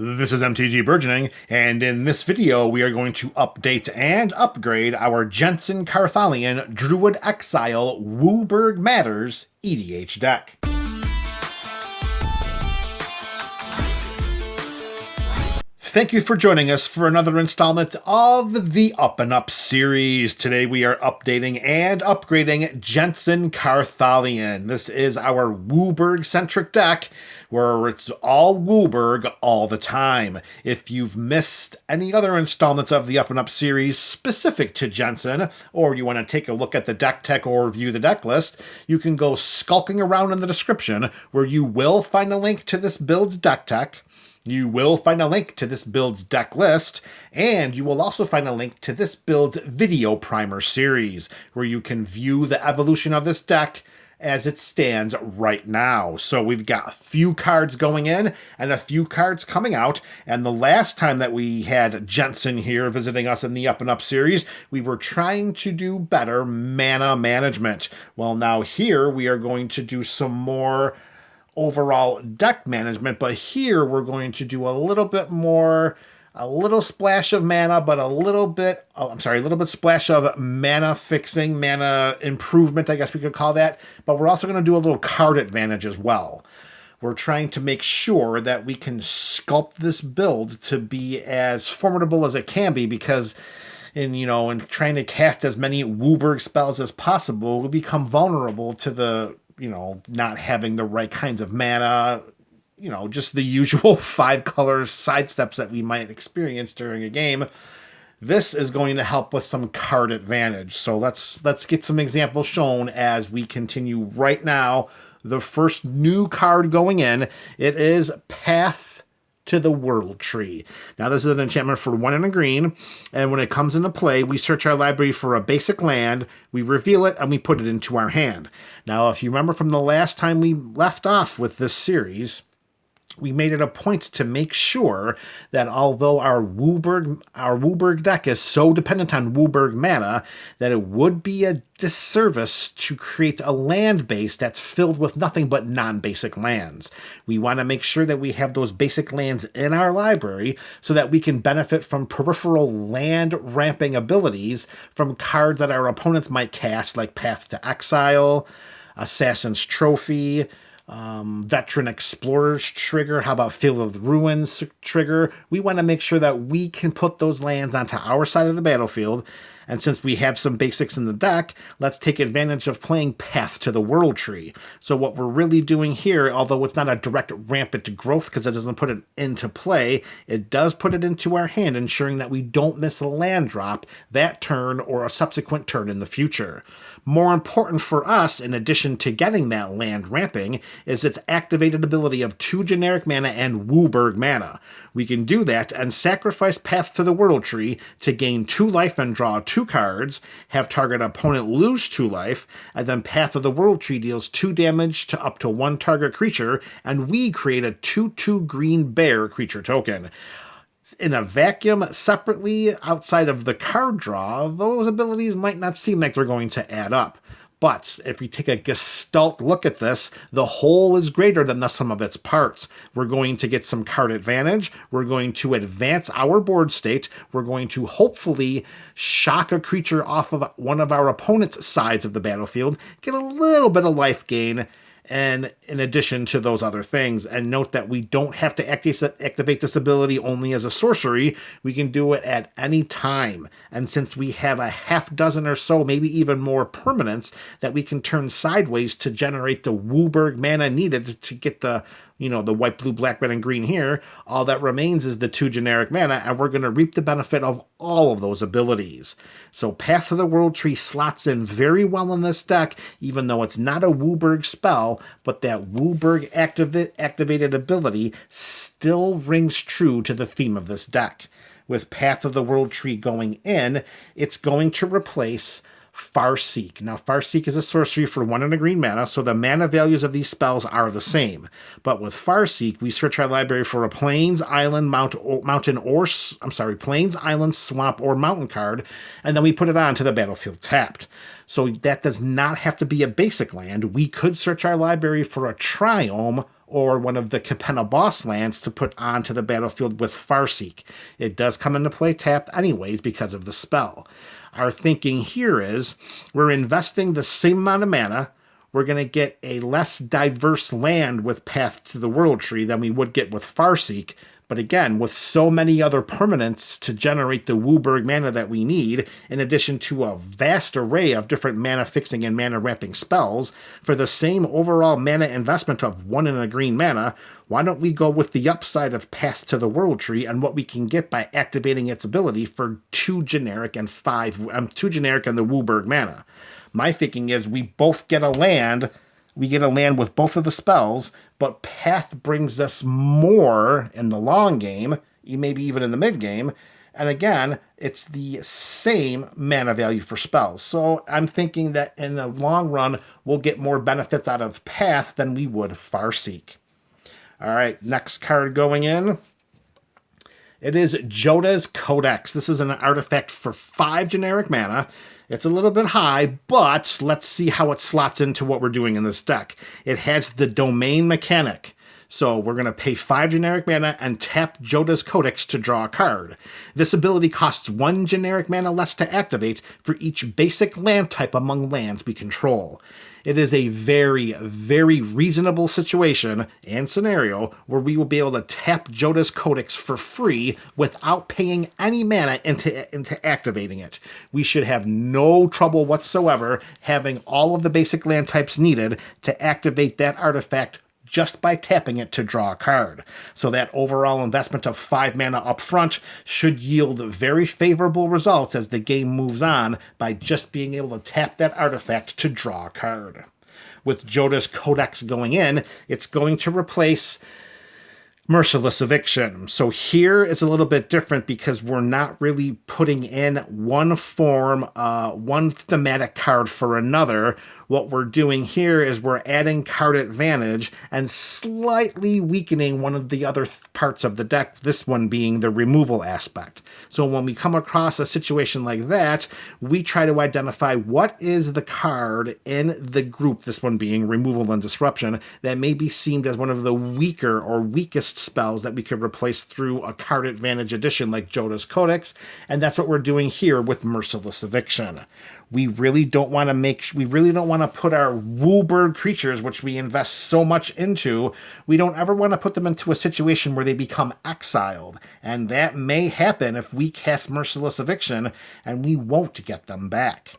This is MTG Burgeoning, and in this video we are going to update and upgrade our Jenson Carthalion Druid Exile WUBRG Matters EDH deck. Thank you for joining us for another installment of the Up and Up series. Today we are updating and upgrading Jenson Carthalion. This is our WUBRG-centric deck, where it's all WUBRG all the time. If you've missed any other installments of the Up and Up series specific to Jenson, or you want to take a look at the deck tech or view the deck list, you can go skulking around in the description, where you will find a link to this build's deck tech. You will find a link to this build's deck list, and you will also find a link to this build's video primer series, where you can view the evolution of this deck as it stands right now. So we've got a few cards going in and a few cards coming out, and the last time that we had Jenson here visiting us in the Up and Up series, we were trying to do better mana management. Well, now here we are going to do some more overall deck management, but here we're going to do a little bit more, a little splash of mana, but a little bit splash of mana fixing, mana improvement, I guess we could call that. But we're also going to do a little card advantage as well. We're trying to make sure that we can sculpt this build to be as formidable as it can be, because in trying to cast as many WUBRG spells as possible, we become vulnerable to the not having the right kinds of mana, just the usual 5 color sidesteps that we might experience during a game. This is going to help with some card advantage. So let's get some examples shown as we continue right now. The first new card going in, it is Path to the World Tree. Now this is an enchantment for 1 and a green, and when it comes into play, we search our library for a basic land, we reveal it, and we put it into our hand. Now, if you remember from the last time we left off with this series, we made it a point to make sure that although our WUBRG deck is so dependent on WUBRG mana, that it would be a disservice to create a land base that's filled with nothing but non-basic lands. We want to make sure that we have those basic lands in our library so that we can benefit from peripheral land ramping abilities from cards that our opponents might cast, like Path to Exile, Assassin's Trophy, Veteran Explorer's trigger. How about Field of the Ruins trigger? We want to make sure that we can put those lands onto our side of the battlefield. And since we have some basics in the deck, let's take advantage of playing Path to the World Tree. So what we're really doing here, although it's not a direct rampant growth because it doesn't put it into play, it does put it into our hand, ensuring that we don't miss a land drop that turn or a subsequent turn in the future. More important for us, in addition to getting that land ramping, is its activated ability of 2 generic mana and WUBRG mana. We can do that and sacrifice Path to the World Tree to gain 2 life and draw 2 cards, have target opponent lose 2 life, and then Path of the World Tree deals 2 damage to up to 1 target creature, and we create a 2/2 green bear creature token. In a vacuum, separately, outside of the card draw, those abilities might not seem like they're going to add up. But if we take a gestalt look at this, the whole is greater than the sum of its parts. We're going to get some card advantage. We're going to advance our board state. We're going to hopefully shock a creature off of one of our opponent's sides of the battlefield, get a little bit of life gain, and in addition to those other things. And note that we don't have to activate this ability only as a sorcery. We can do it at any time. And since we have a half dozen or so, maybe even more permanents that we can turn sideways to generate the WUBRG mana needed to get the white, blue, black, red, and green here, all that remains is the 2 generic mana, and we're going to reap the benefit of all of those abilities. So Path to the World Tree slots in very well in this deck, even though it's not a WUBRG spell, but that WUBRG activated ability still rings true to the theme of this deck. With Path of the World Tree going in, it's going to replace Farseek. Now, Farseek is a sorcery for 1 and a green mana, so the mana values of these spells are the same. But with Farseek, we search our library for a Plains, Island, Plains, Island, Swamp, or Mountain card, and then we put it onto the battlefield tapped. So that does not have to be a basic land. We could search our library for a Triome or one of the Capenna boss lands to put onto the battlefield with Farseek. It does come into play tapped anyways because of the spell. Our thinking here is we're investing the same amount of mana. We're going to get a less diverse land with Path to the World Tree than we would get with Farseek. But again, with so many other permanents to generate the WUBRG mana that we need, in addition to a vast array of different mana fixing and mana ramping spells, for the same overall mana investment of 1 and a green mana, why don't we go with the upside of Path to the World Tree and what we can get by activating its ability for 2 generic and 2 generic and the WUBRG mana. My thinking is we both get a land. We get a land with both of the spells, but Path brings us more in the long game, maybe even in the mid game. And again, it's the same mana value for spells. So I'm thinking that in the long run, we'll get more benefits out of Path than we would Farseek. All right, next card going in. It is Joda's Codex. This is an artifact for 5 generic mana. It's a little bit high, but let's see how it slots into what we're doing in this deck. It has the domain mechanic. So we're going to pay 5 generic mana and tap Joda's Codex to draw a card. This ability costs 1 generic mana less to activate for each basic land type among lands we control. It is a very, very reasonable situation and scenario where we will be able to tap Joda's Codex for free without paying any mana into activating it. We should have no trouble whatsoever having all of the basic land types needed to activate that artifact just by tapping it to draw a card. So that overall investment of 5 mana up front should yield very favorable results as the game moves on by just being able to tap that artifact to draw a card. With Joda's Codex going in, it's going to replace Merciless Eviction. So here is a little bit different because we're not really putting in one form, one thematic card for another. What we're doing here is we're adding card advantage and slightly weakening one of the other parts of the deck, this one being the removal aspect. So when we come across a situation like that, we try to identify what is the card in the group, this one being removal and disruption, that may be seen as one of the weaker or weakest spells that we could replace through a card advantage addition like Joda's Codex, and that's what we're doing here with Merciless Eviction. We really don't want to put our WUBRG creatures, which we invest so much into, we don't ever want to put them into a situation where they become exiled. And that may happen if we cast Merciless Eviction, and we won't get them back.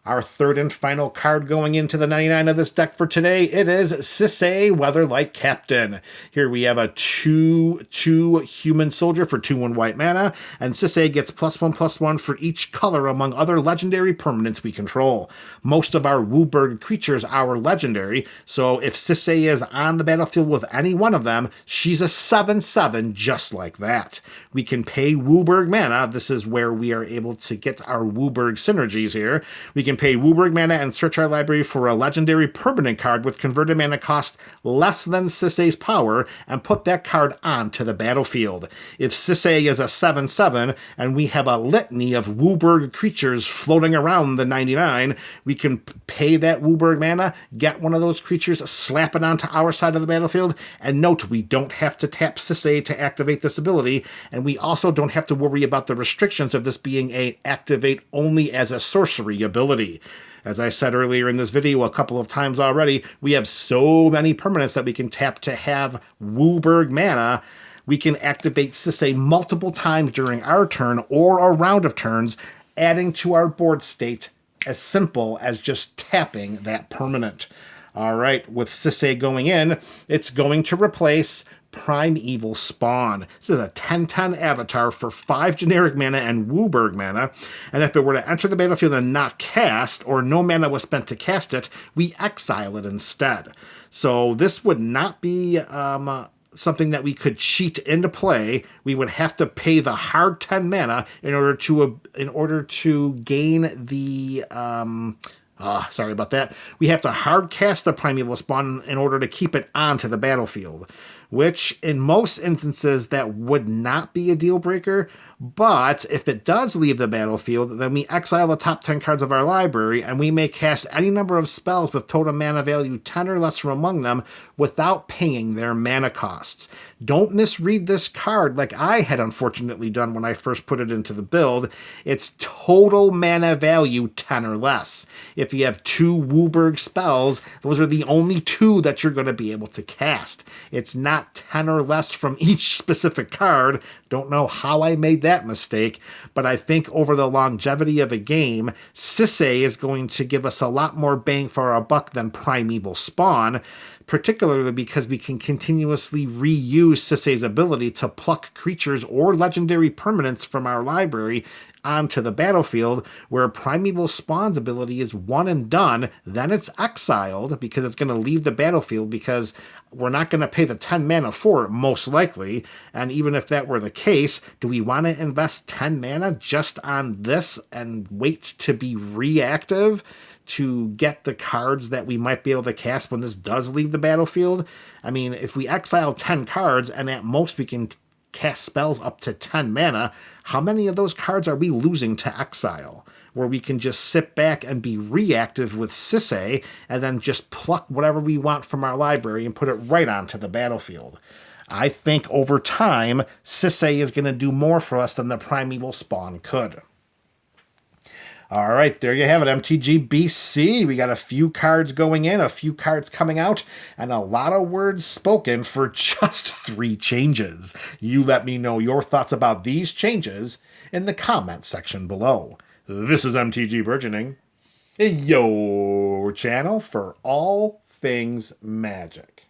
Our third and final card going into the 99 of this deck for today, it is Sisay, Weatherlight Captain. Here we have a 2/2 human soldier for 2/1 white mana, and Sisay gets +1/+1 for each color among other legendary permanents we control. Most of our WUBRG creatures are legendary, so if Sisay is on the battlefield with any one of them, she's a 7/7 just like that. We can pay WUBRG mana. This is where we are able to get our WUBRG synergies here. We can pay WUBRG mana and search our library for a legendary permanent card with converted mana cost less than Sisay's power and put that card onto the battlefield. If Sisay is a 7/7 and we have a litany of WUBRG creatures floating around the 99, we can pay that WUBRG mana, get one of those creatures, slap it onto our side of the battlefield, and note we don't have to tap Sisay to activate this ability, and we also don't have to worry about the restrictions of this being a activate only as a sorcery ability. As I said earlier in this video a couple of times already, we have so many permanents that we can tap to have WUBRG mana. We can activate Sisay multiple times during our turn or a round of turns, adding to our board state as simple as just tapping that permanent. All right, with Sisay going in, it's going to replace Primeval Spawn. This is a 10/10 avatar for 5 generic mana and WUBRG mana, and if it were to enter the battlefield and not cast, or no mana was spent to cast it, we exile it instead. So this would not be something that we could cheat into play. We would have to pay the hard 10 mana in order to gain the sorry about that. We have to hard cast the Primeval Spawn in order to keep it onto the battlefield, which in most instances that would not be a deal breaker, But if it does leave the battlefield, then we exile the top 10 cards of our library, and we may cast any number of spells with total mana value 10 or less from among them without paying their mana costs. Don't misread this card like I had unfortunately done when I first put it into the build. It's total mana value 10 or less. If you have 2 WUBRG spells, those are the only 2 that you're going to be able to cast. It's not 10 or less from each specific card. Don't know how I made that mistake, but I think over the longevity of a game, Sisay is going to give us a lot more bang for our buck than Primeval Spawn, particularly because we can continuously reuse Sisay's ability to pluck creatures or legendary permanents from our library onto the battlefield, where Primeval Spawn's ability is one and done. Then it's exiled because it's going to leave the battlefield because we're not going to pay the 10 mana for it, most likely. And even if that were the case, do we want to invest 10 mana just on this and wait to be reactive to get the cards that we might be able to cast when this does leave the battlefield? I mean, if we exile 10 cards and at most we can cast spells up to 10 mana, how many of those cards are we losing to exile? Where we can just sit back and be reactive with Sisay and then just pluck whatever we want from our library and put it right onto the battlefield. I think over time, Sisay is going to do more for us than the Primeval Spawn could. All right, there you have it, MTG BC. We got a few cards going in, a few cards coming out, and a lot of words spoken for just 3 changes. You let me know your thoughts about these changes in the comment section below. This is MTG Burgeoning, your channel for all things Magic.